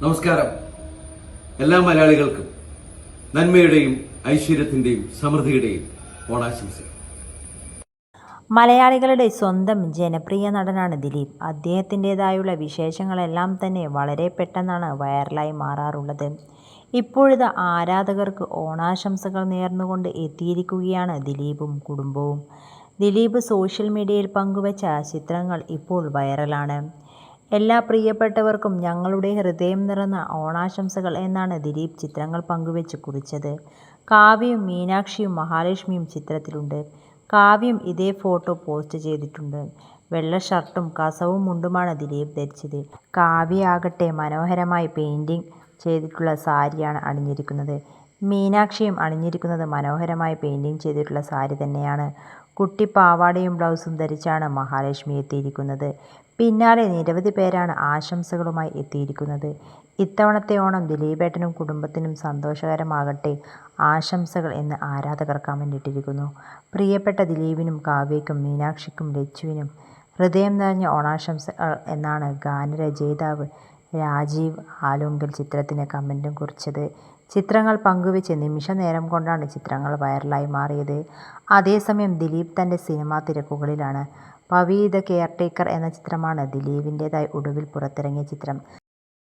നമസ്കാരം. എല്ലാ മലയാളികൾക്കും നന്മയുടെയും ഐശ്വര്യത്തിന്റെയും സമൃദ്ധിയുടെയും ഓണാശംസകൾ. മലയാളികളുടെ സ്വന്തം ജനപ്രിയ നടനാണ് ദിലീപ്. അദ്ദേഹത്തിൻ്റെതായുള്ള വിശേഷങ്ങളെല്ലാം തന്നെ വളരെ പെട്ടെന്നാണ് വൈറലായി മാറാറുള്ളത്. ഇപ്പോഴിതാ ആരാധകർക്ക് ഓണാശംസകൾ നേർന്നുകൊണ്ട് എത്തിയിരിക്കുകയാണ് ദിലീപും കുടുംബവും. ദിലീപ് സോഷ്യൽ മീഡിയയിൽ പങ്കുവച്ച ചിത്രങ്ങൾ ഇപ്പോൾ വൈറലാണ്. എല്ലാ പ്രിയപ്പെട്ടവർക്കും ഞങ്ങളുടെ ഹൃദയം നിറഞ്ഞ ഓണാശംസകൾ എന്നാണ് ദിലീപ് ചിത്രങ്ങൾ പങ്കുവെച്ച് കുറിച്ചത്. കാവ്യയും മീനാക്ഷിയും മഹാലക്ഷ്മിയും ചിത്രത്തിലുണ്ട്. കാവ്യം ഇതേ ഫോട്ടോ പോസ്റ്റ് ചെയ്തിട്ടുണ്ട്. വെള്ള ഷർട്ടും കസവും മുണ്ടുമാണ് ദിലീപ് ധരിച്ചത്. കാവ്യയാകട്ടെ മനോഹരമായി പെയിന്റിംഗ് ചെയ്തിട്ടുള്ള സാരിയാണ് അണിഞ്ഞിരിക്കുന്നത്. മീനാക്ഷിയും അണിഞ്ഞിരിക്കുന്നത് മനോഹരമായി പെയിന്റിംഗ് ചെയ്തിട്ടുള്ള സാരി തന്നെയാണ്. കുട്ടി പാവാടയും ബ്ലൗസും ധരിച്ചാണ് മഹാലക്ഷ്മി എത്തിയിരിക്കുന്നത്. പിന്നാലെ നിരവധി പേരാണ് ആശംസകളുമായി എത്തിയിരിക്കുന്നത്. ഇത്തവണത്തെ ഓണം ദിലീപേട്ടനും കുടുംബത്തിനും സന്തോഷകരമാകട്ടെ, ആശംസകൾ എന്ന് ആരാധകർ കമന്റ് ഇട്ടിരിക്കുന്നു. പ്രിയപ്പെട്ട ദിലീപിനും കാവ്യയ്ക്കും മീനാക്ഷിക്കും ലച്ചുവിനും ഹൃദയം നിറഞ്ഞ ഓണാശംസകൾ എന്നാണ് ഗാനരചയിതാവ് രാജീവ് ആലുങ്കൽ ചിത്രത്തിന് കമന്റും കുറിച്ചത്. ചിത്രങ്ങൾ പങ്കുവെച്ച് നിമിഷ നേരം കൊണ്ടാണ് ചിത്രങ്ങൾ വൈറലായി മാറിയത്. അതേസമയം ദിലീപ് തൻ്റെ സിനിമാ തിരക്കുകളിലാണ്. പവി ദ കെയർടേക്കർ എന്ന ചിത്രമാണ് ദിലീപിൻ്റെതായി ഒടുവിൽ പുറത്തിറങ്ങിയ ചിത്രം.